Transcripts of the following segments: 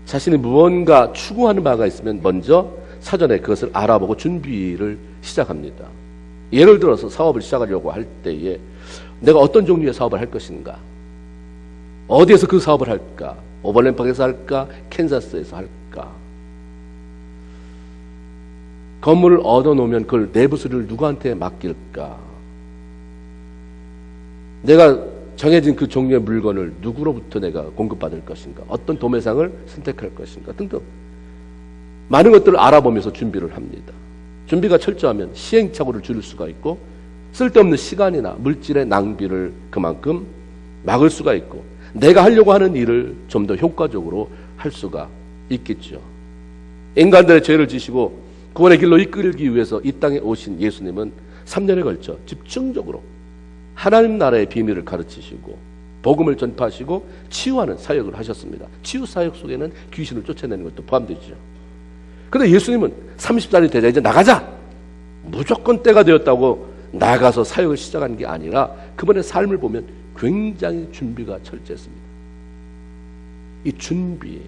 자신이 무언가 추구하는 바가 있으면 먼저 사전에 그것을 알아보고 준비를 시작합니다. 예를 들어서 사업을 시작하려고 할 때에 내가 어떤 종류의 사업을 할 것인가, 어디에서 그 사업을 할까, 오버랜팍에서 할까, 캔자스에서 할까, 건물을 얻어놓으면 그걸 내부 수리를 누구한테 맡길까, 내가 정해진 그 종류의 물건을 누구로부터 내가 공급받을 것인가, 어떤 도매상을 선택할 것인가 등등 많은 것들을 알아보면서 준비를 합니다. 준비가 철저하면 시행착오를 줄일 수가 있고 쓸데없는 시간이나 물질의 낭비를 그만큼 막을 수가 있고 내가 하려고 하는 일을 좀 더 효과적으로 할 수가 있겠죠. 인간들의 죄를 지시고 구원의 길로 이끌기 위해서 이 땅에 오신 예수님은 3년에 걸쳐 집중적으로 하나님 나라의 비밀을 가르치시고 복음을 전파하시고 치유하는 사역을 하셨습니다. 치유 사역 속에는 귀신을 쫓아내는 것도 포함되죠. 그런데 예수님은 30살이 되자 이제 나가자, 무조건 때가 되었다고 나가서 사역을 시작한 게 아니라 그분의 삶을 보면 굉장히 준비가 철저했습니다. 이 준비,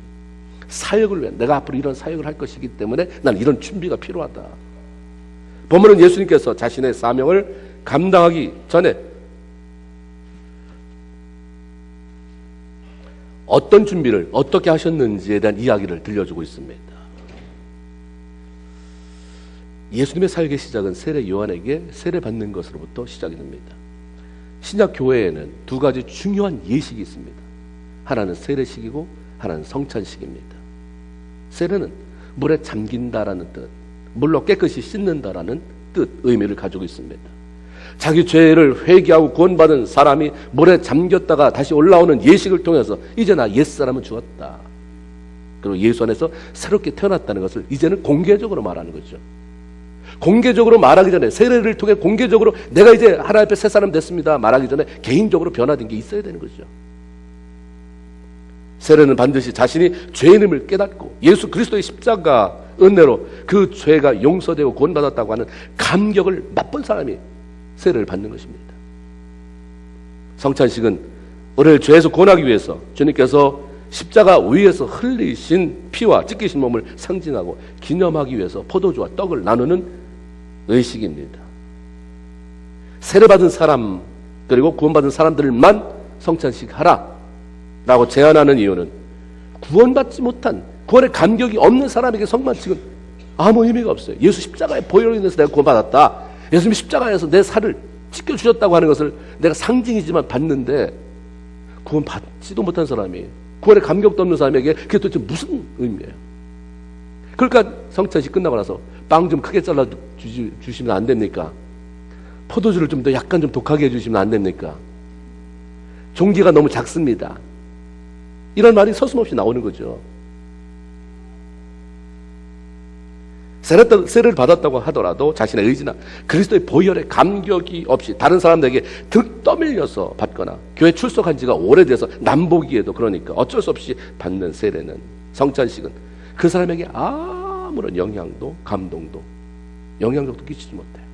사역을 위해 내가 앞으로 이런 사역을 할 것이기 때문에 나는 이런 준비가 필요하다. 본문은 예수님께서 자신의 사명을 감당하기 전에 어떤 준비를 어떻게 하셨는지에 대한 이야기를 들려주고 있습니다. 예수님의 사역의 시작은 세례 요한에게 세례받는 것으로부터 시작이 됩니다. 신약 교회에는 두 가지 중요한 예식이 있습니다. 하나는 세례식이고 하나는 성찬식입니다. 세례는 물에 잠긴다라는 뜻, 물로 깨끗이 씻는다라는 뜻, 의미를 가지고 있습니다. 자기 죄를 회개하고 구원받은 사람이 물에 잠겼다가 다시 올라오는 예식을 통해서 이제 나 옛사람은 죽었다, 그리고 예수 안에서 새롭게 태어났다는 것을 이제는 공개적으로 말하는 거죠. 공개적으로 말하기 전에, 세례를 통해 공개적으로 내가 이제 하나님 앞에 새 사람 됐습니다 말하기 전에 개인적으로 변화된 게 있어야 되는 거죠. 세례는 반드시 자신이 죄인임을 깨닫고 예수 그리스도의 십자가 은혜로 그 죄가 용서되고 구원받았다고 하는 감격을 맛본 사람이 세례를 받는 것입니다. 성찬식은 우리를 죄에서 구원하기 위해서 주님께서 십자가 위에서 흘리신 피와 찢기신 몸을 상징하고 기념하기 위해서 포도주와 떡을 나누는 의식입니다. 세례받은 사람 그리고 구원받은 사람들만 성찬식 하라 라고 제안하는 이유는 구원받지 못한, 구원의 감격이 없는 사람에게 성찬식은 아무 의미가 없어요. 예수 십자가의 보혈로 인해서 내가 구원받았다, 예수님이 십자가에서 내 살을 찢겨주셨다고 하는 것을 내가 상징이지만 받는데 구원받지도 못한 사람이, 구원의 감격도 없는 사람에게 그게 도대체 무슨 의미예요? 그러니까 성찬식 끝나고 나서 빵 좀 크게 잘라 주시면 안 됩니까? 포도주를 좀 더 약간 좀 독하게 해주시면 안 됩니까? 종기가 너무 작습니다. 이런 말이 서슴없이 나오는 거죠. 세례를 받았다고 하더라도 자신의 의지나 그리스도의 보혈의 감격이 없이 다른 사람들에게 득 떠밀려서 받거나 교회 출석한 지가 오래돼서 남보기에도 그러니까 어쩔 수 없이 받는 세례는, 성찬식은 그 사람에게 아무런 영향도 감동도 영향력도 끼치지 못해요.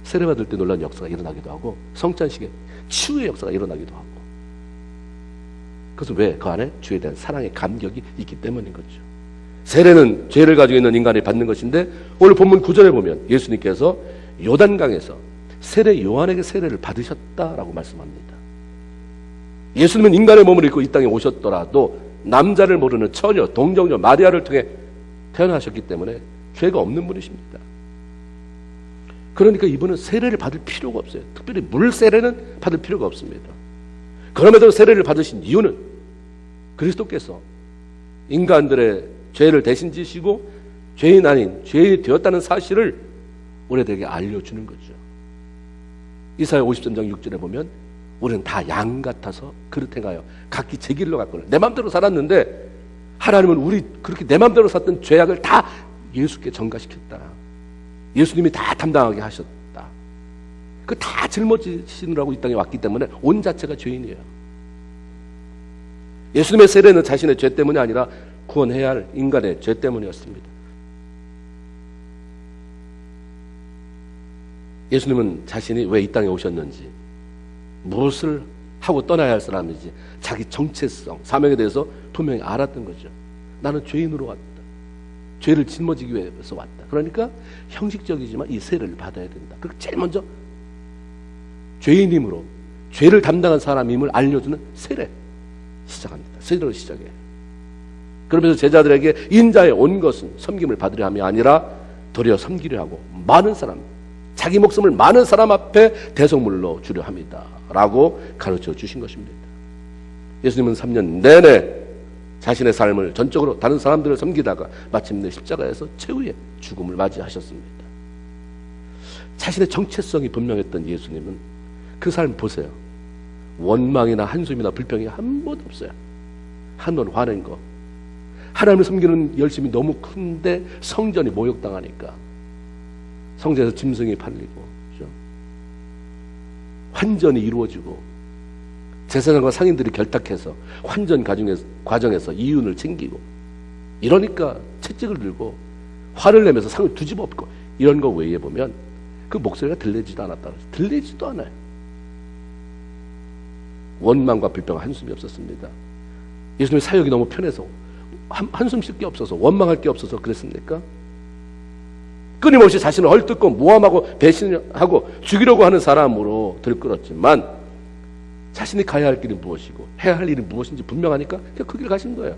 세례받을 때 놀라운 역사가 일어나기도 하고 성찬식에 치유의 역사가 일어나기도 하고, 그것은 왜? 그 안에 주에 대한 사랑의 감격이 있기 때문인 거죠. 세례는 죄를 가지고 있는 인간이 받는 것인데 오늘 본문 9절에 보면 예수님께서 요단강에서 세례 요한에게 세례를 받으셨다라고 말씀합니다. 예수님은 인간의 몸을 입고 이 땅에 오셨더라도 남자를 모르는 처녀, 동정녀 마리아를 통해 태어나셨기 때문에 죄가 없는 분이십니다. 그러니까 이분은 세례를 받을 필요가 없어요. 특별히 물 세례는 받을 필요가 없습니다. 그럼에도 세례를 받으신 이유는 그리스도께서 인간들의 죄를 대신 지시고 죄인 아닌 죄인이 되었다는 사실을 우리들에게 알려주는 거죠. 이사야 53장 6절에 보면 우리는 다 양 같아서 그릇 행하여 각기 제 길로 갔거늘. 내 마음대로 살았는데 하나님은 우리 그렇게 내 마음대로 샀던 죄악을 다 예수께 전가시켰다. 예수님이 다 담당하게 하셨다. 그 다 짊어지시느라고 이 땅에 왔기 때문에 온 자체가 죄인이에요. 예수님의 세례는 자신의 죄 때문이 아니라 구원해야 할 인간의 죄 때문이었습니다. 예수님은 자신이 왜 이 땅에 오셨는지, 무엇을 하고 떠나야 할 사람이지 자기 정체성, 사명에 대해서 분명히 알았던 거죠. 나는 죄인으로 왔다. 죄를 짊어지기 위해서 왔다. 그러니까 형식적이지만 이 세례를 받아야 된다. 그리고 제일 먼저 죄인임으로 죄를 담당한 사람임을 알려주는 세례 시작합니다. 세례를 시작해요. 그러면서 제자들에게 인자에 온 것은 섬김을 받으려 함이 아니라 도리어 섬기려 하고 많은 사람, 자기 목숨을 많은 사람 앞에 대속물로 주려 합니다. 라고 가르쳐 주신 것입니다. 예수님은 3년 내내 자신의 삶을 전적으로 다른 사람들을 섬기다가 마침내 십자가에서 최후의 죽음을 맞이하셨습니다. 자신의 정체성이 분명했던 예수님은 그 삶 보세요. 원망이나 한숨이나 불평이 한 번도 없어요. 한 번 화낸 거. 하나님을 섬기는 열심이 너무 큰데 성전이 모욕당하니까 성전에서 짐승이 팔리고, 그렇죠? 환전이 이루어지고 제사장과 상인들이 결탁해서 환전 과정에서 이윤을 챙기고 이러니까 채찍을 들고 화를 내면서 상을 뒤집어 엎고 이런 거 외에 보면 그 목소리가 들리지도 않았다. 들리지도 않아요. 원망과 불평 한숨이 없었습니다. 예수님의 사역이 너무 편해서 한숨 쉴 게 없어서 원망할 게 없어서 그랬습니까? 끊임없이 자신을 헐뜯고 모함하고 배신하고 죽이려고 하는 사람으로 들끓었지만 자신이 가야 할 길이 무엇이고 해야 할 일이 무엇인지 분명하니까 그냥 그 길을 가신 거예요.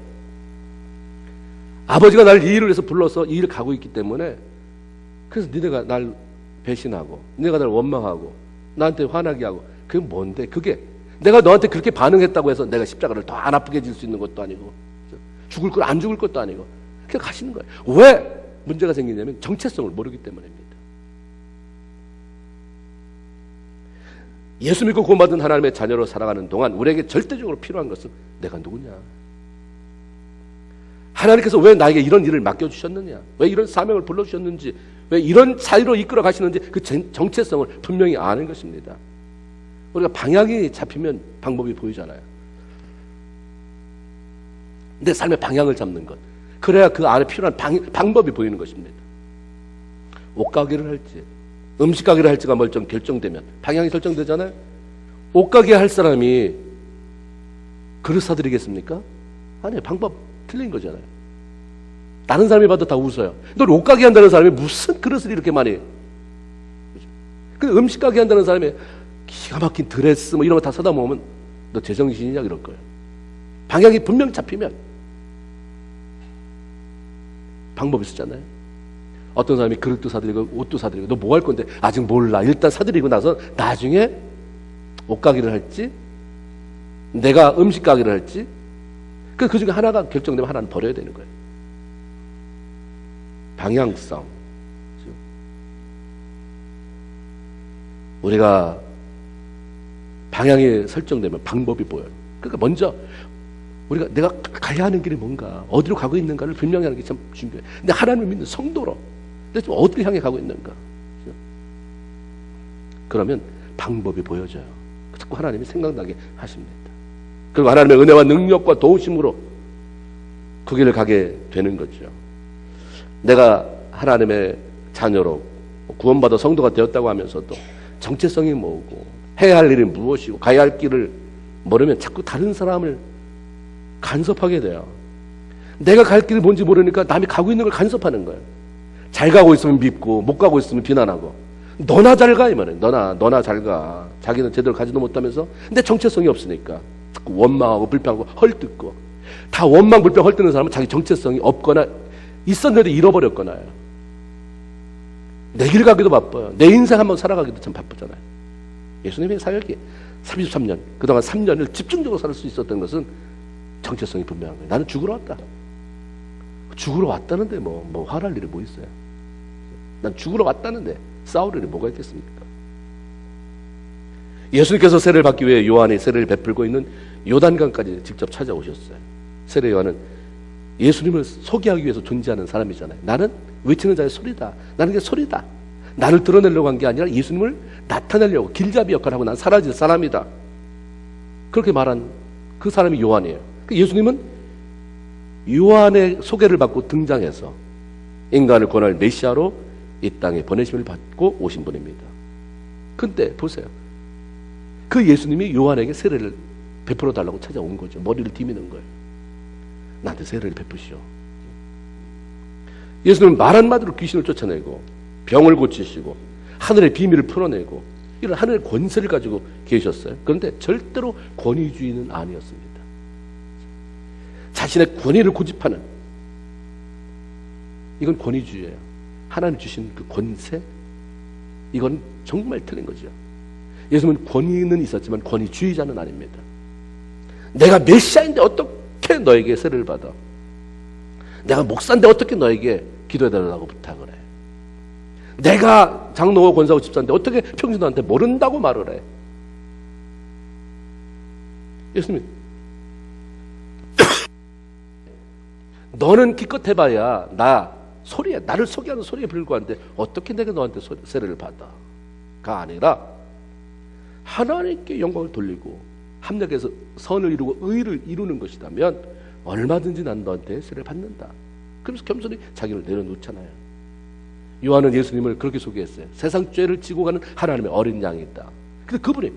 아버지가 날 이 일을 위해서 불러서 이 일을 가고 있기 때문에 그래서 니네가 날 배신하고 니네가 날 원망하고 나한테 화나게 하고 그게 뭔데? 그게 내가 너한테 그렇게 반응했다고 해서 내가 십자가를 더 안 아프게 질 수 있는 것도 아니고 죽을 걸 안 죽을 것도 아니고 그냥 가시는 거예요. 왜 문제가 생기냐면 정체성을 모르기 때문입니다. 예수 믿고 구원받은 하나님의 자녀로 살아가는 동안 우리에게 절대적으로 필요한 것은 내가 누구냐? 하나님께서 왜 나에게 이런 일을 맡겨주셨느냐? 왜 이런 사명을 불러주셨는지, 왜 이런 사이로 이끌어 가시는지 그 정체성을 분명히 아는 것입니다. 우리가 방향이 잡히면 방법이 보이잖아요. 내 삶의 방향을 잡는 것, 그래야 그 안에 필요한 방법이 보이는 것입니다. 옷가게를 할지 음식 가게를 할지가 멀쩡 결정되면 방향이 설정되잖아요. 옷가게 할 사람이 그릇 사드리겠습니까? 아니에요. 방법 틀린 거잖아요. 다른 사람이 봐도 다 웃어요. 너 옷가게 한다는 사람이 무슨 그릇을 이렇게 많이, 근데 음식 가게 한다는 사람이 기가 막힌 드레스 뭐 이런 거 다 사다 모으면 너 제정신이냐 이럴 거예요. 방향이 분명 잡히면 방법이 있었잖아요. 어떤 사람이 그릇도 사드리고 옷도 사드리고 너 뭐 할 건데 아직 몰라. 일단 사드리고 나서 나중에 옷가게를 할지 내가 음식 가게를 할지 그 중에 하나가 결정되면 하나는 버려야 되는 거예요. 방향성. 우리가 방향이 설정되면 방법이 보여요. 그러니까 먼저 우리가 내가 가야 하는 길이 뭔가 어디로 가고 있는가를 분명히 하는 게 참 중요해요. 근데 하나님을 믿는 성도로 내가 좀 어디를 향해 가고 있는가? 그러면 방법이 보여져요. 자꾸 하나님이 생각나게 하십니다. 그리고 하나님의 은혜와 능력과 도우심으로 그 길을 가게 되는 거죠. 내가 하나님의 자녀로 구원받아 성도가 되었다고 하면서도 정체성이 뭐고 해야 할 일이 무엇이고 가야 할 길을 모르면 자꾸 다른 사람을 간섭하게 돼요. 내가 갈 길이 뭔지 모르니까 남이 가고 있는 걸 간섭하는 거예요. 잘 가고 있으면 밉고 못 가고 있으면 비난하고 너나 잘 가 이 말이에요. 너나 잘 가. 자기는 제대로 가지도 못하면서 근데 정체성이 없으니까 자꾸 원망하고 불평하고 헐뜯고 다 원망 불평 헐뜯는 사람은 자기 정체성이 없거나 있었는데 잃어버렸거나요. 내 길 가기도 바빠요. 내 인생 한번 살아가기도 참 바쁘잖아요. 예수님의 사역이 33년 그동안 3년을 집중적으로 살 수 있었던 것은 정체성이 분명한 거예요. 나는 죽으러 왔다. 죽으러 왔다는데 뭐 화날 일이 뭐 있어요. 난 죽으러 왔다는데 싸울 일이 뭐가 있겠습니까? 예수님께서 세례를 받기 위해 요한이 세례를 베풀고 있는 요단강까지 직접 찾아오셨어요. 세례 요한은 예수님을 소개하기 위해서 존재하는 사람이잖아요. 나는 외치는 자의 소리다. 나는 게 소리다. 나를 드러내려고 한 게 아니라 예수님을 나타내려고 길잡이 역할을 하고 난 사라질 사람이다. 그렇게 말한 그 사람이 요한이에요. 예수님은 요한의 소개를 받고 등장해서 인간을 구원할 메시아로 이 땅에 보내심을 받고 오신 분입니다. 근데 보세요. 그 예수님이 요한에게 세례를 베풀어 달라고 찾아온 거죠. 머리를 디미는 거예요. 나한테 세례를 베푸시오. 예수님은 말 한마디로 귀신을 쫓아내고 병을 고치시고 하늘의 비밀을 풀어내고 이런 하늘의 권세를 가지고 계셨어요. 그런데 절대로 권위주의는 아니었습니다. 자신의 권위를 고집하는, 이건 권위주의예요. 하나님 주신 그 권세, 이건 정말 틀린 거죠. 예수님은 권위는 있었지만 권위주의자는 아닙니다. 내가 메시아인데 어떻게 너에게 세례를 받아? 내가 목사인데 어떻게 너에게 기도해달라고 부탁을 해? 내가 장로고 권사고 집사인데 어떻게 평신도한테 모른다고 말을 해? 예수님, 너는 기껏 해봐야 나를 소개하는 소리에 불과한데 어떻게 내가 너한테 세례를 받아? 가 아니라 하나님께 영광을 돌리고 합력해서 선을 이루고 의를 이루는 것이라면 얼마든지 난 너한테 세례를 받는다. 그래서 겸손히 자기를 내려놓잖아요. 요한은 예수님을 그렇게 소개했어요. 세상 죄를 지고 가는 하나님의 어린 양이다. 근데 그분이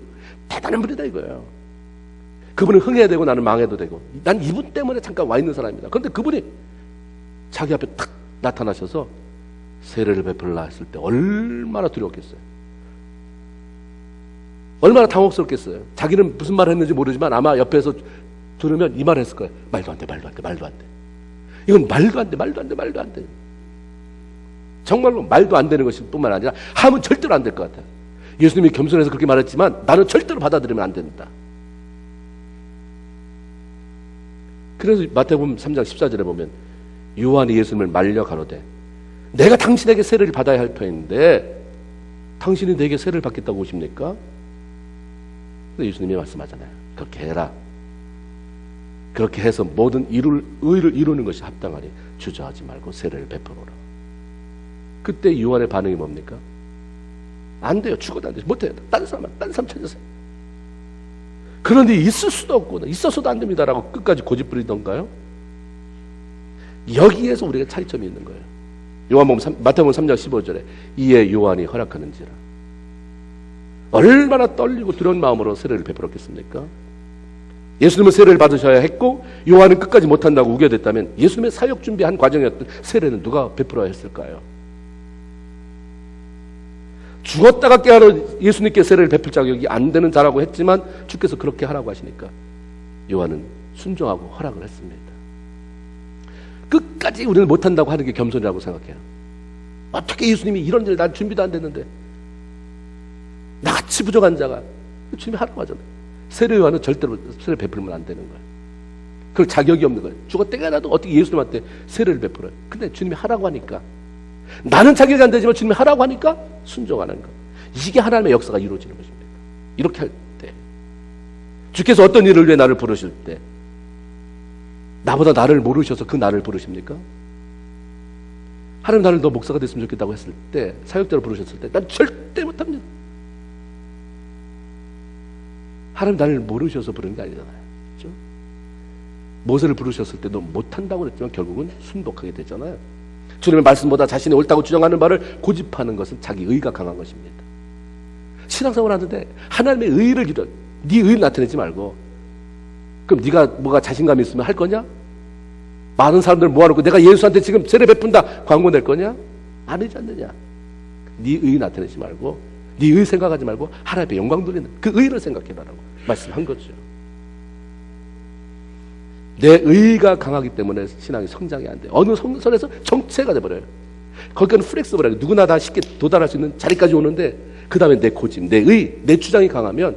대단한 분이다 이거예요. 그분은 흥해야 되고 나는 망해도 되고, 난 이분 때문에 잠깐 와 있는 사람입니다. 그런데 그분이 자기 앞에 탁 나타나셔서 세례를 베풀라 했을 때 얼마나 두려웠겠어요. 얼마나 당혹스럽겠어요. 자기는 무슨 말을 했는지 모르지만 아마 옆에서 들으면 이 말을 했을 거예요. 말도 안 돼. 이건 말도 안 돼. 정말로 말도 안 되는 것일 뿐만 아니라 하면 절대로 안 될 것 같아요. 예수님이 겸손해서 그렇게 말했지만 나는 절대로 받아들이면 안 된다. 그래서 마태복음 3장 14절에 보면 요한이 예수님을 말려 가로되 내가 당신에게 세례를 받아야 할 터인데 당신이 내게 세례를 받겠다고 오십니까? 예수님이 말씀하잖아요. 그렇게 해라. 그렇게 해서 모든 의를 이루는 것이 합당하니 주저하지 말고 세례를 베풀어라. 그때 요한의 반응이 뭡니까? 안 돼요. 죽어도 안 돼요. 못해요. 딴 사람 찾으세요. 그런 일이 있을 수도 없고 있어서도 안 됩니다라고 끝까지 고집부리던가요? 여기에서 우리가 차이점이 있는 거예요. 마태복음 3장 15절에 이에 요한이 허락하는지라. 얼마나 떨리고 두려운 마음으로 세례를 베풀었겠습니까? 예수님은 세례를 받으셔야 했고 요한은 끝까지 못한다고 우겨댔다면 예수님의 사역 준비한 과정이었던 세례는 누가 베풀어야 했을까요? 죽었다가 깨어나 예수님께 세례를 베풀 자격이 안 되는 자라고 했지만 주께서 그렇게 하라고 하시니까 요한은 순종하고 허락을 했습니다. 끝까지 우리는 못한다고 하는 게 겸손이라고 생각해요. 어떻게 예수님이 이런 일 난 준비도 안 됐는데 나같이 부족한 자가 주님이 하라고 하잖아요. 세례 요한은 절대로 세례 베풀면 안 되는 거예요. 그럴 자격이 없는 거예요. 죽었다 깨어나도 어떻게 예수님한테 세례를 베풀어요. 근데 주님이 하라고 하니까 나는 자격이 안 되지만 주님이 하라고 하니까 순종하는 것. 이게 하나님의 역사가 이루어지는 것입니다. 이렇게 할 때 주께서 어떤 일을 위해 나를 부르실 때 나보다 나를 모르셔서 그 나를 부르십니까? 하나님 나를 너 목사가 됐으면 좋겠다고 했을 때 사역자로 부르셨을 때 난 절대 못합니다. 하나님 나를 모르셔서 부르는 게 아니잖아요. 그렇죠? 모세를 부르셨을 때도 못한다고 그랬지만 결국은 순복하게 됐잖아요. 주님의 말씀보다 자신이 옳다고 주장하는 바를 고집하는 것은 자기 의가 강한 것입니다. 신앙생활 하는데 하나님의 의를 이뤄, 네 의를 나타내지 말고 그럼 네가 뭐가 자신감이 있으면 할 거냐? 많은 사람들 모아놓고 내가 예수한테 지금 세례 베푼다 광고 낼 거냐? 아니지 않느냐? 네 의 나타내지 말고 네 의 생각하지 말고 하나님의 영광 돌리는 그 의를 생각해라라고 말씀한 거죠. 내 의가 강하기 때문에 신앙이 성장이 안 돼요. 어느 선에서 정체가 돼버려요. 거기는 플렉스블하게 누구나 다 쉽게 도달할 수 있는 자리까지 오는데 그 다음에 내 고집, 내 의, 내 주장이 강하면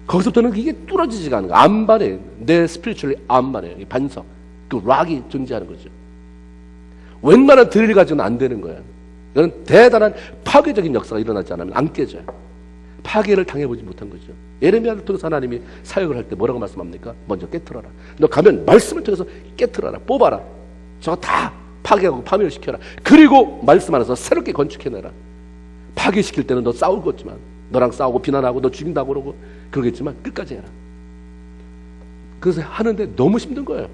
거기서부터는 이게 뚫어지지가 않은 거예요. 안반해요. 내 스피리추얼이 안반해요. 반석, 그 락이 존재하는 거죠. 웬만한 드릴 가지고는 안 되는 거예요. 이건 대단한 파괴적인 역사가 일어나지 않으면 안 깨져요. 파괴를 당해보지 못한 거죠. 예레미야를 통해서 하나님이 사역을 할 때 뭐라고 말씀합니까? 먼저 깨트려라. 너 가면 말씀을 통해서 깨트려라. 뽑아라. 저거 다 파괴하고 파멸시켜라. 그리고 말씀 안에서 새롭게 건축해내라. 파괴시킬 때는 너 싸우겠지만 너랑 싸우고 비난하고 너 죽인다고 그러고 그러겠지만 끝까지 해라. 그래서 하는데 너무 힘든 거예요.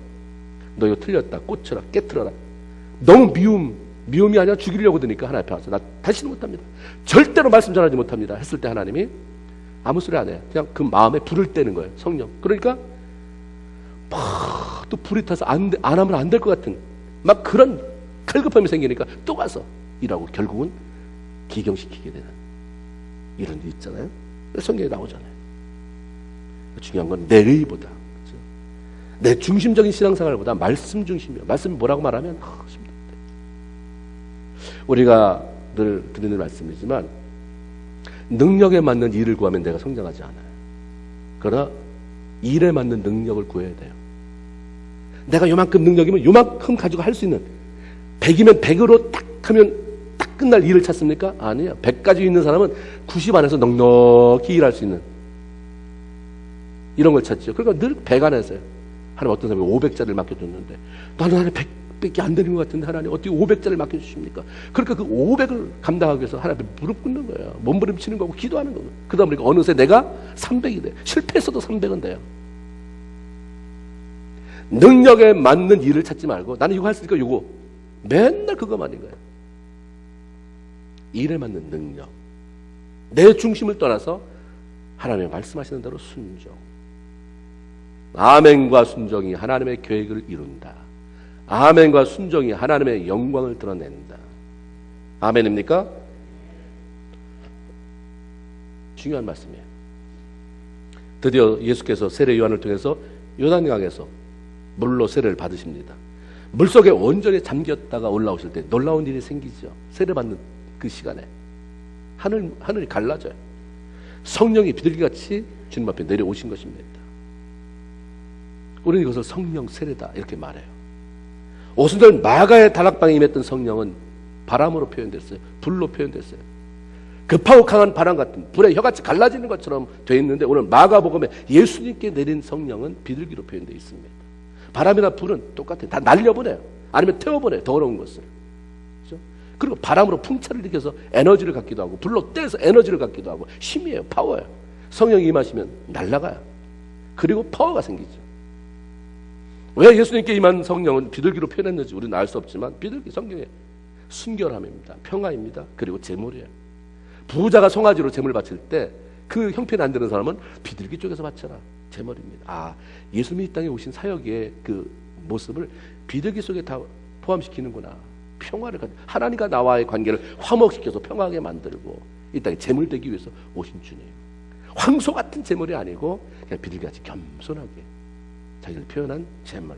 너 이거 틀렸다. 꽂혀라. 깨트려라. 너무 미움이 아니라 죽이려고 드니까 하나님 앞에 와서 나 다시는 못합니다. 절대로 말씀 전하지 못합니다. 했을 때 하나님이 아무 소리 안 해요. 그냥 그 마음에 불을 떼는 거예요. 성령. 그러니까 막 또 불이 타서 안 하면 안 될 것 같은 막 그런 갈급함이 생기니까 또 가서 일하고 결국은 기경시키게 되는 이런 일 있잖아요. 성경에 나오잖아요. 중요한 건 내 의보다, 그렇죠? 내 중심적인 신앙생활보다 말씀 중심이요. 말씀이 뭐라고 말하면 우리가 늘 드리는 말씀이지만 능력에 맞는 일을 구하면 내가 성장하지 않아요. 그러나 일에 맞는 능력을 구해야 돼요. 내가 요만큼 능력이면 요만큼 가지고 할 수 있는 100이면 100으로 딱 하면 딱 끝날 일을 찾습니까? 아니에요. 100 가지고 있는 사람은 90 안에서 넉넉히 일할 수 있는 이런 걸 찾죠. 그러니까 늘 100 안에서요. 하나님 어떤 사람이 500짜리를 맡겨줬는데 나는 하나님 100밖에 안 되는 것 같은데 하나님 어떻게 500짜리를 맡겨주십니까? 그러니까 그 500을 감당하기 위해서 하나님 무릎 꿇는 거예요. 몸부림치는 거고 기도하는 거고. 그러다 보니까 어느새 내가 300이 돼. 실패했어도 300은 돼요. 능력에 맞는 일을 찾지 말고 나는 이거 할 수 있으니까 이거 맨날 그거만인 거예요. 일에 맞는 능력, 내 중심을 떠나서 하나님의 말씀하시는 대로 순종. 아멘과 순종이 하나님의 계획을 이룬다. 아멘과 순종이 하나님의 영광을 드러낸다. 아멘입니까? 중요한 말씀이에요. 드디어 예수께서 세례 요한을 통해서 요단강에서 물로 세례를 받으십니다. 물속에 온전히 잠겼다가 올라오실 때 놀라운 일이 생기죠. 세례 받는 그 시간에 하늘이 갈라져요. 성령이 비둘기같이 주님 앞에 내려오신 것입니다. 우리는 이것을 성령 세례다 이렇게 말해요. 오순절 마가의 다락방에 임했던 성령은 바람으로 표현됐어요. 불로 표현됐어요. 급하고 강한 바람 같은 불에 혀같이 갈라지는 것처럼 되어 있는데 오늘 마가복음에 예수님께 내린 성령은 비둘기로 표현되어 있습니다. 바람이나 불은 똑같아요. 다 날려보내요. 아니면 태워보내요. 더러운 것을. 그렇죠? 그리고 바람으로 풍차를 일으켜서 에너지를 갖기도 하고 불로 떼서 에너지를 갖기도 하고 힘이에요. 파워예요. 성령이 임하시면 날아가요. 그리고 파워가 생기죠. 왜 예수님께 임한 성령은 비둘기로 표현했는지 우리는 알 수 없지만 비둘기 성경의 순결함입니다. 평화입니다. 그리고 재물이에요. 부자가 송아지로 재물 바칠 때 그 형편이 안 되는 사람은 비둘기 쪽에서 바쳐라. 재물입니다. 아, 예수님이 이 땅에 오신 사역의 그 모습을 비둘기 속에 다 포함시키는구나. 평화를 하나님과 나와의 관계를 화목시켜서 평화하게 만들고 이 땅에 재물 되기 위해서 오신 주님. 황소 같은 재물이 아니고 그냥 비둘기같이 겸손하게 자기를 표현한 재물.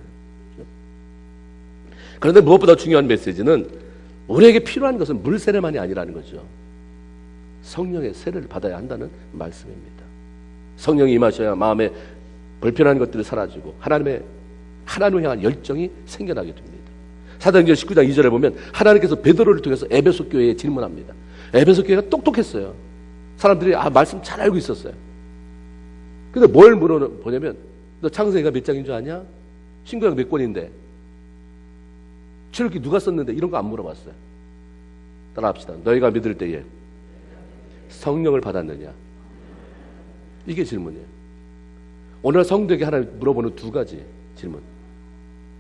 그런데 무엇보다 중요한 메시지는 우리에게 필요한 것은 물 세례만이 아니라는 거죠. 성령의 세례를 받아야 한다는 말씀입니다. 성령이 임하셔야 마음에 불편한 것들이 사라지고 하나님을 향한 열정이 생겨나게 됩니다. 사도행전 19장 2절에 보면 하나님께서 베드로를 통해서 에베소 교회에 질문합니다. 에베소 교회가 똑똑했어요. 사람들이 말씀 잘 알고 있었어요. 근데 뭘 물어보냐면 너 창세기가 몇 장인 줄 아냐? 신구약 몇 권인데? 출애굽기 누가 썼는데? 이런 거 안 물어봤어요. 따라합시다. 너희가 믿을 때에 성령을 받았느냐? 이게 질문이에요. 오늘 성도에게 하나 물어보는 두 가지 질문.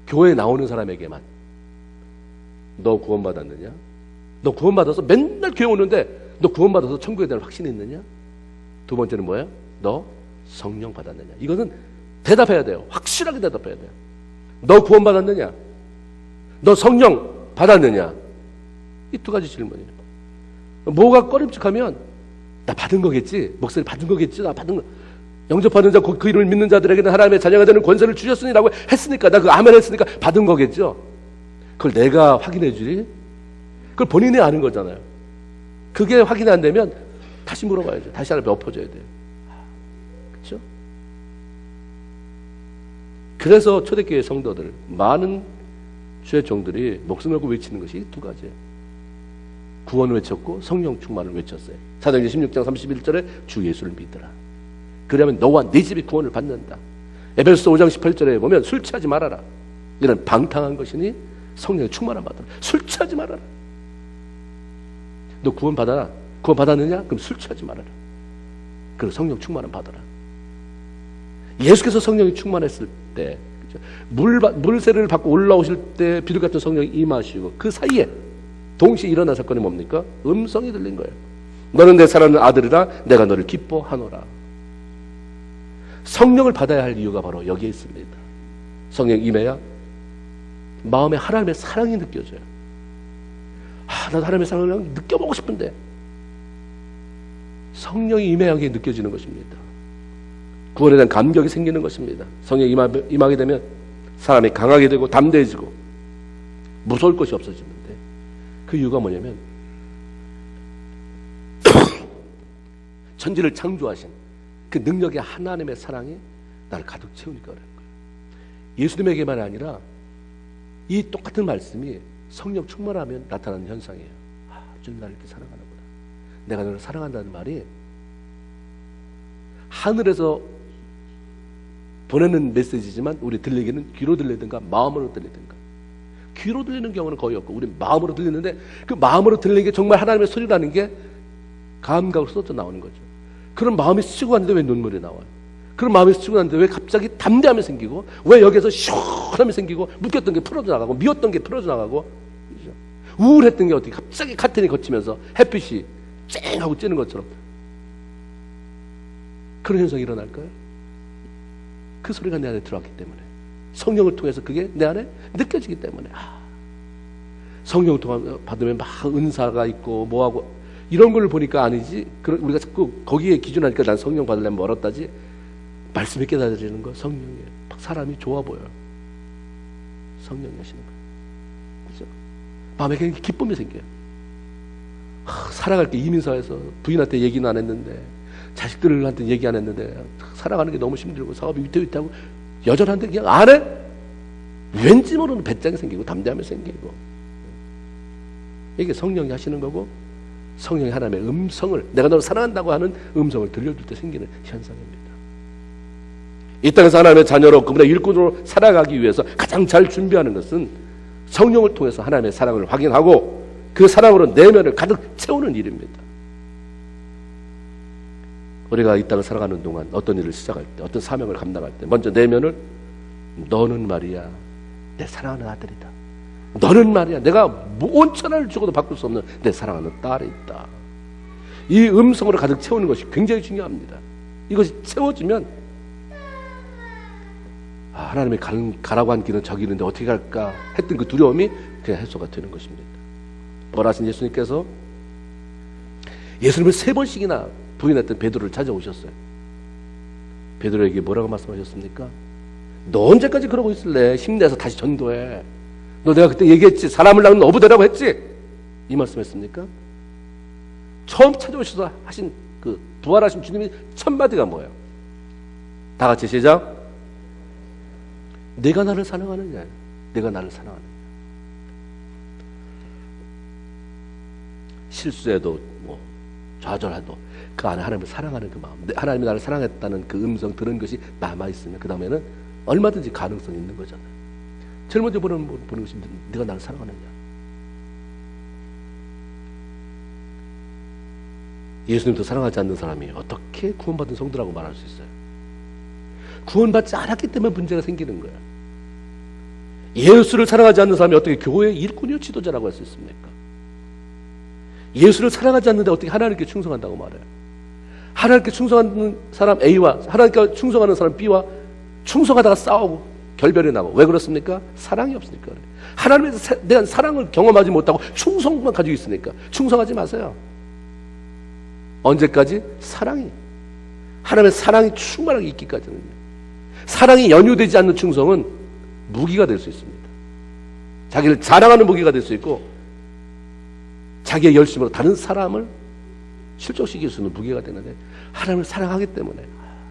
교회에 나오는 사람에게만 너 구원받았느냐? 너 구원받아서 맨날 교회 오는데 너 구원받아서 천국에 대한 확신이 있느냐? 두 번째는 뭐예요? 너 성령 받았느냐? 이거는 대답해야 돼요. 확실하게 대답해야 돼요. 너 구원받았느냐? 너 성령 받았느냐? 이 두 가지 질문이에요. 뭐가 꺼림칙하면 나 받은 거겠지? 목소리 받은 거겠지? 나 받은 거. 영접하는 자, 그 이름을 믿는 자들에게는 하나님의 자녀가 되는 권세를 주셨으니라고 했으니까 나 그 아멘 했으니까 받은 거겠죠? 그걸 내가 확인해 주리? 그걸 본인이 아는 거잖아요. 그게 확인이 안 되면 다시 물어봐야죠. 다시 하나님 엎어줘야 돼요. 그렇죠? 그래서 초대교회 성도들 많은 주의 종들이 목숨 걸고 외치는 것이 두 가지예요. 구원을 외쳤고 성령 충만을 외쳤어요. 사도행전 16장 31절에 주 예수를 믿으라. 그러면 너와 네 집이 구원을 받는다. 에베소서 5장 18절에 보면 술 취하지 말아라. 이런 방탕한 것이니 성령의 충만함 받아라. 술 취하지 말아라. 너 구원 받아라. 구원 받았느냐? 그럼 술 취하지 말아라. 그리고 성령 충만함 받아라. 예수께서 성령이 충만했을 때 물 세례를 받고 올라오실 때 비둘기 같은 성령이 임하시고 그 사이에 동시에 일어난 사건이 뭡니까? 음성이 들린 거예요. 너는 내 사랑하는 아들이라 내가 너를 기뻐하노라. 성령을 받아야 할 이유가 바로 여기에 있습니다. 성령 임해야 마음에 하나님의 사랑이 느껴져요. 나도 하나님의 사랑을 느껴보고 싶은데 성령이 임해하게 느껴지는 것입니다. 구원에 대한 감격이 생기는 것입니다. 성령이 임하게 되면 사람이 강하게 되고 담대해지고 무서울 것이 없어지는데, 그 이유가 뭐냐면 천지를 창조하신 그 능력의 하나님의 사랑이 나를 가득 채우니까 그런 거예요. 예수님에게만 아니라 이 똑같은 말씀이 성령 충만하면 나타나는 현상이에요. 주님 나를 이렇게 사랑하는구나. 내가 너를 사랑한다는 말이 하늘에서 보내는 메시지지만 우리 들리기는 귀로 들리든가 마음으로 들리든가. 귀로 들리는 경우는 거의 없고 우리 마음으로 들리는데, 그 마음으로 들리는 게 정말 하나님의 소리라는 게 감각으로 쏟아 나오는 거죠. 그런 마음이 스치고 갔는데 왜 눈물이 나와요? 그런 마음이 스치고 갔는데 왜 갑자기 담대함이 생기고, 왜 여기서 시원함이 생기고, 묶였던 게 풀어져 나가고, 미웠던 게 풀어져 나가고, 그렇죠? 우울했던 게 어떻게 갑자기 카텐이 거치면서 햇빛이 쨍 하고 찌는 것처럼 그런 현상이 일어날까요? 그 소리가 내 안에 들어왔기 때문에, 성령을 통해서 그게 내 안에 느껴지기 때문에. 성령을 통해 받으면 막 은사가 있고 뭐하고 이런 걸 보니까 아니지, 우리가 자꾸 거기에 기준하니까 난 성령 받으려면 멀었다지. 말씀이 깨달아지는 거 성령이에요. 막 사람이 좋아 보여요. 성령이 하시는 거예요. 그죠? 마음에 굉장히 기쁨이 생겨요. 살아갈 게 이민사에서 부인한테 얘기는 안 했는데, 자식들한테 얘기 안 했는데, 살아가는 게 너무 힘들고 사업이 위태위태하고 여전한데 그냥 안 해? 왠지 모르는 배짱이 생기고 담대함이 생기고. 이게 성령이 하시는 거고, 성령이 하나님의 음성을, 내가 너를 사랑한다고 하는 음성을 들려줄 때 생기는 현상입니다. 이 땅에서 하나님의 자녀로, 그분의 일꾼으로 살아가기 위해서 가장 잘 준비하는 것은 성령을 통해서 하나님의 사랑을 확인하고 그 사랑으로 내면을 가득 채우는 일입니다. 우리가 이 땅을 살아가는 동안 어떤 일을 시작할 때, 어떤 사명을 감당할 때, 먼저 내면을, 너는 말이야 내 사랑하는 아들이다. 너는 말이야 내가 온 천하를 주고도 바꿀 수 없는 내 사랑하는 딸이 있다. 이 음성으로 가득 채우는 것이 굉장히 중요합니다. 이것이 채워지면 하나님의 가라고 한 길은 저기 있는데 어떻게 갈까 했던 그 두려움이 그냥 해소가 되는 것입니다. 벌하신 예수님께서 예수님을 3번씩이나 부인했던 베드로를 찾아오셨어요. 베드로에게 뭐라고 말씀하셨습니까? 너 언제까지 그러고 있을래? 힘내서 다시 전도해. 너 내가 그때 얘기했지, 사람을 낳는 어부되라고 했지? 이 말씀했습니까? 처음 찾아오셔서 하신 그 부활하신 주님의 첫 마디가 뭐예요? 다 같이 시작. 내가 나를 사랑하느냐? 내가 나를 사랑하느냐? 실수해도 뭐 좌절해도 그 안에 하나님을 사랑하는 그 마음, 하나님이 나를 사랑했다는 그 음성 들은 것이 남아있으면 그 다음에는 얼마든지 가능성이 있는 거잖아요. 제일 먼저 보는 것이 네가 나를 사랑하느냐. 예수님도 사랑하지 않는 사람이 어떻게 구원받은 성도라고 말할 수 있어요? 구원받지 않았기 때문에 문제가 생기는 거예요. 예수를 사랑하지 않는 사람이 어떻게 교회의 일꾼이요 지도자라고 할 수 있습니까? 예수를 사랑하지 않는데 어떻게 하나님께 충성한다고 말해요? 하나님께 충성하는 사람 A와 하나님께 충성하는 사람 B와 충성하다가 싸우고 결별이 나고, 왜 그렇습니까? 사랑이 없으니까 그래요. 하나님에 대한 사랑을 경험하지 못하고 충성만 가지고 있으니까. 충성하지 마세요. 언제까지? 사랑이, 하나님의 사랑이 충만하게 있기까지는요. 사랑이 연유되지 않는 충성은 무기가 될 수 있습니다. 자기를 자랑하는 무기가 될 수 있고, 자기의 열심으로 다른 사람을 실족시킬 수 있는 무기가 되는데, 하나님을 사랑하기 때문에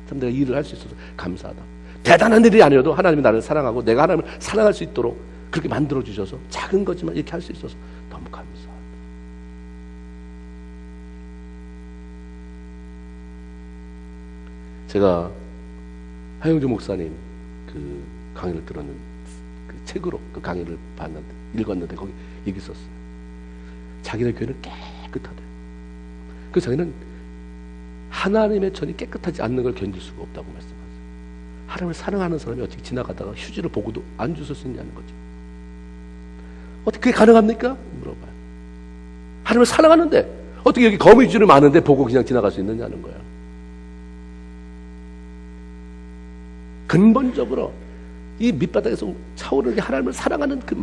참 내가 이 일을 할 수 있어서 감사하다. 대단한 일이 아니어도 하나님이 나를 사랑하고 내가 하나님을 사랑할 수 있도록 그렇게 만들어 주셔서 작은 거지만 이렇게 할 수 있어서 너무 감사하다. 제가 하영주 목사님 그 강의를 들었는 그 책으로 그 강의를 읽었는데 거기 얘기 썼어요. 자기네 교회는 깨끗하대. 그 자기는 하나님의 전이 깨끗하지 않는 걸 견딜 수가 없다고 말씀하세요. 하나님을 사랑하는 사람이 어떻게 지나가다가 휴지를 보고도 안 주실 수 있냐는 거죠. 어떻게 그게 가능합니까? 물어봐요. 하나님을 사랑하는데 어떻게 여기 거미줄이 많은데 보고 그냥 지나갈 수 있느냐는 거예요. 근본적으로 이 밑바닥에서 차오르는 하나님을 사랑하는 그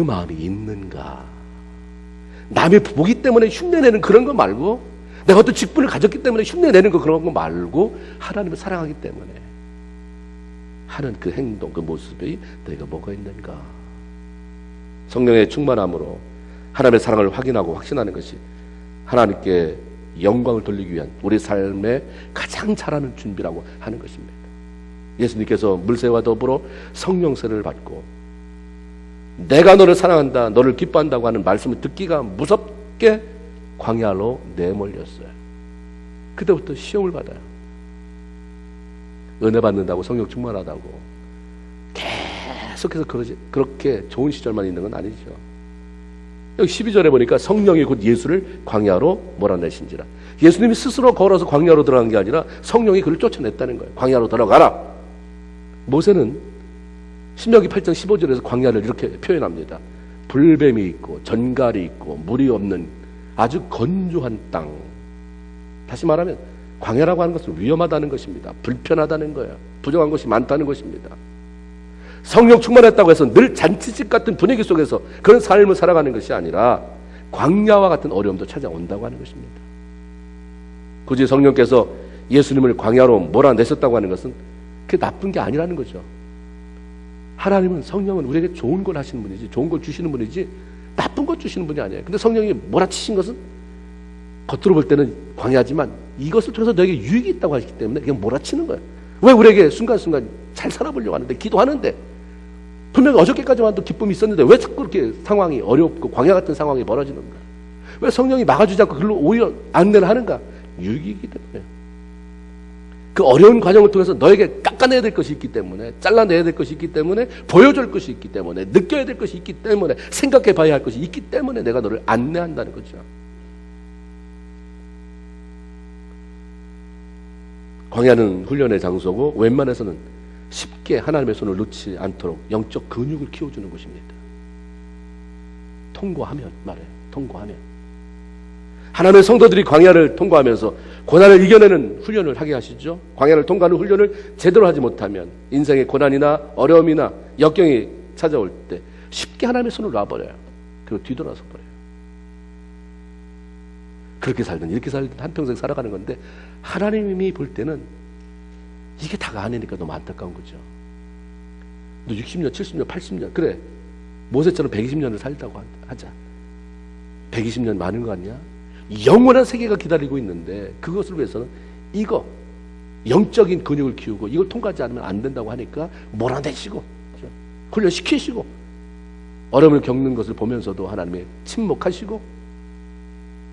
마음이 있는가? 남의 보기 때문에 흉내내는 그런 거 말고, 내가 어떤 직분을 가졌기 때문에 흉내내는 거 그런 거 말고, 하나님을 사랑하기 때문에 하는 그 행동, 그 모습이 너희가 뭐가 있는가? 성령의 충만함으로 하나님의 사랑을 확인하고 확신하는 것이 하나님께 영광을 돌리기 위한 우리 삶의 가장 잘하는 준비라고 하는 것입니다. 예수님께서 물세와 더불어 성령세를 받고 내가 너를 사랑한다, 너를 기뻐한다고 하는 말씀을 듣기가 무섭게 광야로 내몰렸어요. 그때부터 시험을 받아요. 은혜 받는다고 성령 충만하다고 계속해서 그렇게 좋은 시절만 있는 건 아니죠. 여기 12절에 보니까 성령이 곧 예수를 광야로 몰아내신지라. 예수님이 스스로 걸어서 광야로 들어간 게 아니라 성령이 그를 쫓아냈다는 거예요. 광야로 들어가라. 모세는 신명기 8장 15절에서 광야를 이렇게 표현합니다. 불뱀이 있고 전갈이 있고 물이 없는 아주 건조한 땅. 다시 말하면 광야라고 하는 것은 위험하다는 것입니다. 불편하다는 거예요. 부정한 것이 많다는 것입니다. 성령 충만했다고 해서 늘 잔치집 같은 분위기 속에서 그런 삶을 살아가는 것이 아니라 광야와 같은 어려움도 찾아온다고 하는 것입니다. 굳이 성령께서 예수님을 광야로 몰아내셨다고 하는 것은 그게 나쁜 게 아니라는 거죠. 하나님은, 성령은 우리에게 좋은 걸 하시는 분이지, 좋은 걸 주시는 분이지 나쁜 것 주시는 분이 아니에요. 근데 성령이 몰아치신 것은 겉으로 볼 때는 광야지만 이것을 통해서 너에게 유익이 있다고 하시기 때문에 그냥 몰아치는 거예요. 왜 우리에게 순간순간 잘 살아보려고 하는데, 기도하는데 분명히 어저께까지만 도 기쁨이 있었는데 왜 자꾸 이렇게 상황이 어렵고 광야 같은 상황이 벌어지는가? 왜 성령이 막아주지 않고 그걸로 오히려 안내를 하는가? 유익이기 때문에. 그 어려운 과정을 통해서 너에게 깎아내야 될 것이 있기 때문에, 잘라내야 될 것이 있기 때문에, 보여줄 것이 있기 때문에, 느껴야 될 것이 있기 때문에, 생각해 봐야 할 것이 있기 때문에 내가 너를 안내한다는 거죠. 광야는 훈련의 장소고 웬만해서는 쉽게 하나님의 손을 놓지 않도록 영적 근육을 키워주는 곳입니다. 통과하면 말해요. 통과하면. 하나님의 성도들이 광야를 통과하면서 고난을 이겨내는 훈련을 하게 하시죠. 광야를 통과하는 훈련을 제대로 하지 못하면 인생의 고난이나 어려움이나 역경이 찾아올 때 쉽게 하나님의 손을 놔버려요. 그리고 뒤돌아서 버려요. 그렇게 살든 이렇게 살든 한평생 살아가는 건데, 하나님이 볼 때는 이게 다가 아니니까 너무 안타까운 거죠. 너 60년, 70년, 80년, 그래 모세처럼 120년을 살다고 하자. 120년 많은 거 아니야? 영원한 세계가 기다리고 있는데 그것을 위해서는 이거 영적인 근육을 키우고 이걸 통과하지 않으면 안 된다고 하니까 몰아내시고 훈련시키시고 어려움을 겪는 것을 보면서도 하나님의 침묵하시고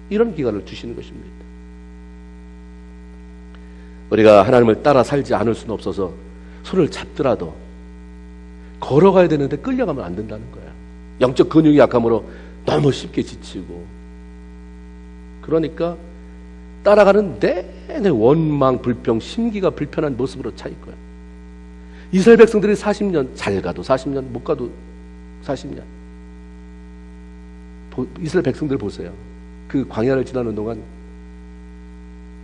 이런 기간을 주시는 것입니다. 우리가 하나님을 따라 살지 않을 수는 없어서 손을 잡더라도 걸어가야 되는데 끌려가면 안 된다는 거야. 영적 근육이 약함으로 너무 쉽게 지치고, 그러니까 따라가는 내내 원망, 불평, 심기가 불편한 모습으로 차일 거야. 이스라엘 백성들이 40년, 잘 가도 40년, 못 가도 40년. 이스라엘 백성들 보세요. 그 광야를 지나는 동안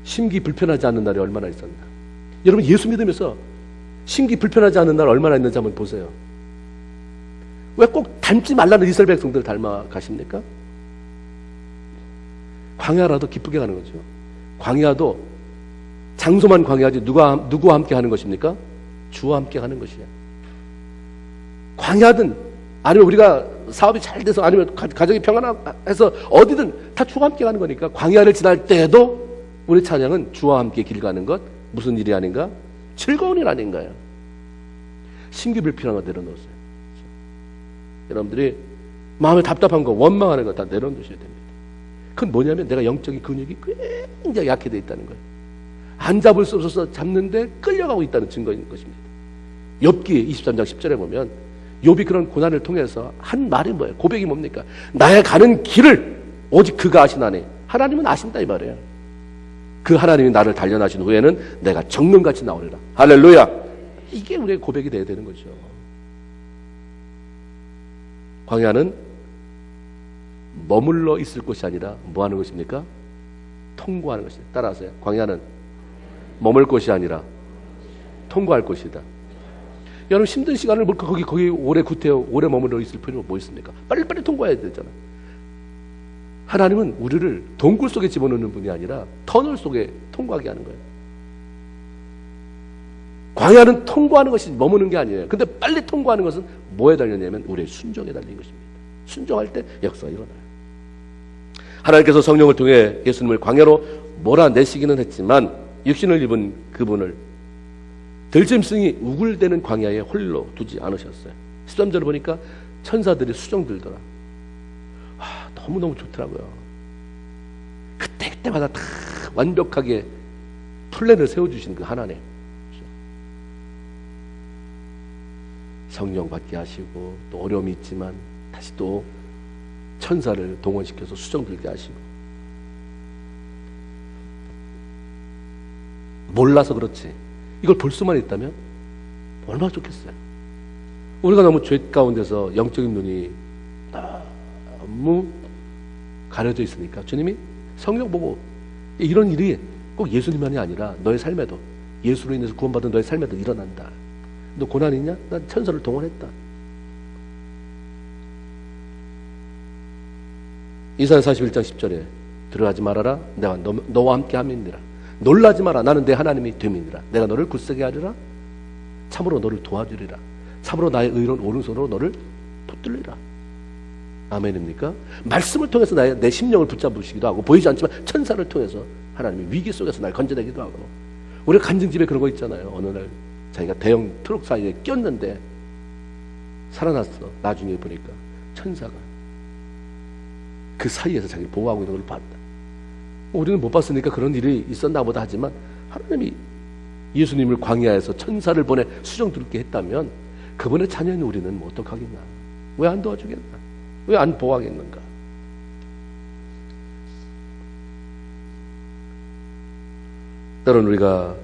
심기 불편하지 않는 날이 얼마나 있었나. 여러분 예수 믿으면서 심기 불편하지 않는 날 얼마나 있는지 한번 보세요. 왜 꼭 닮지 말라는 이스라엘 백성들을 닮아 가십니까? 광야라도 기쁘게 가는 거죠. 광야도 장소만 광야지 누구와 함께 하는 것입니까? 주와 함께 하는 것이야. 광야든 아니면 우리가 사업이 잘 돼서 아니면 가정이 평안해서 어디든 다 주와 함께 가는 거니까, 광야를 지날 때에도 우리 찬양은 주와 함께 길 가는 것, 무슨 일이 아닌가? 즐거운 일 아닌가요? 심기불편한 거 내려놓으세요. 여러분들이 마음에 답답한 거, 원망하는 거 다 내려놓으셔야 됩니다. 그건 뭐냐면 내가 영적인 근육이 굉장히 약해져 있다는 거예요. 안 잡을 수 없어서 잡는데 끌려가고 있다는 증거인 것입니다. 욥기 23장 10절에 보면 욥이 그런 고난을 통해서 한 말이 뭐예요? 고백이 뭡니까? 나의 가는 길을 오직 그가 아시나니. 하나님은 아신다 이 말이에요. 그 하나님이 나를 단련하신 후에는 내가 정금같이 나오리라. 할렐루야. 이게 우리의 고백이 돼야 되는 거죠. 광야는 머물러 있을 곳이 아니라 뭐 하는 것입니까? 통과하는 것입니다. 따라하세요. 광야는 머물 곳이 아니라 통과할 것이다. 여러분 힘든 시간을 거기 오래 구태여 오래 머물러 있을 필요가 뭐 있습니까? 빨리빨리 통과해야 되잖아. 하나님은 우리를 동굴 속에 집어넣는 분이 아니라 터널 속에 통과하게 하는 거예요. 광야는 통과하는 것이 머무는 게 아니에요. 근데 빨리 통과하는 것은 뭐에 달렸냐면 우리의 순종에 달린 것입니다. 순종할 때 역사가 일어나요. 하나님께서 성령을 통해 예수님을 광야로 몰아내시기는 했지만 육신을 입은 그분을 들짐승이 우글대는 광야에 홀로 두지 않으셨어요. 13절을 보니까 천사들이 수종 들더라. 너무너무 좋더라고요. 그때마다 다 완벽하게 플랜을 세워주시는 그 하나님. 성령 받게 하시고 또 어려움이 있지만 다시 또 천사를 동원시켜서 수종 들게 하시고 몰라서 그렇지 이걸 볼 수만 있다면 얼마나 좋겠어요. 우리가 너무 죄 가운데서 영적인 눈이 너무 가려져 있으니까 주님이 성경 보고 이런 일이 꼭 예수님만이 아니라 너의 삶에도 예수로 인해서 구원받은 너의 삶에도 일어난다. 너 고난이 있냐? 난 천사를 동원했다. 이사야 41장 10절에 들어가지 말아라. 내가 너와 함께 함이니라. 놀라지 마라. 나는 내 하나님이 됨이니라. 내가 너를 굳세게 하리라. 참으로 너를 도와주리라. 참으로 나의 의로운 오른손으로 너를 붙들리라. 아멘입니까? 말씀을 통해서 내 심령을 붙잡으시기도 하고 보이지 않지만 천사를 통해서 하나님이 위기 속에서 날 건져내기도 하고 우리 간증집에 그런 거 있잖아요. 어느 날 자기가 대형 트럭 사이에 꼈는데 살아났어. 나중에 보니까 천사가 그 사이에서 자기를 보호하고 있는 걸 봤다. 우리는 못 봤으니까 그런 일이 있었나 보다 하지만 하나님이 예수님을 광야에서 천사를 보내 수종 들게 했다면 그분의 자녀인 우리는 뭐 어떡하겠나? 왜 안 도와주겠나? 왜 안 보호하겠는가? 때로는 우리가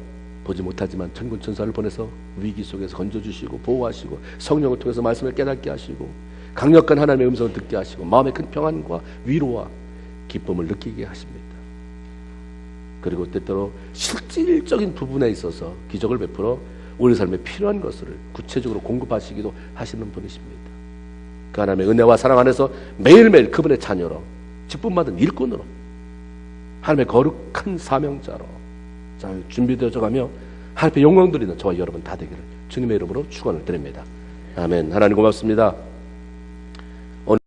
보지 못하지만 천군 천사를 보내서 위기 속에서 건져주시고 보호하시고 성령을 통해서 말씀을 깨닫게 하시고 강력한 하나님의 음성을 듣게 하시고 마음의 큰 평안과 위로와 기쁨을 느끼게 하십니다. 그리고 때때로 실질적인 부분에 있어서 기적을 베풀어 우리 삶에 필요한 것을 구체적으로 공급하시기도 하시는 분이십니다. 그 하나님의 은혜와 사랑 안에서 매일매일 그분의 자녀로 직분받은 일꾼으로 하나님의 거룩한 사명자로 잘 준비되어져 가며 하나님의 영광 드리는 저와 여러분 다 되기를 주님의 이름으로 축원을 드립니다. 아멘. 하나님 고맙습니다.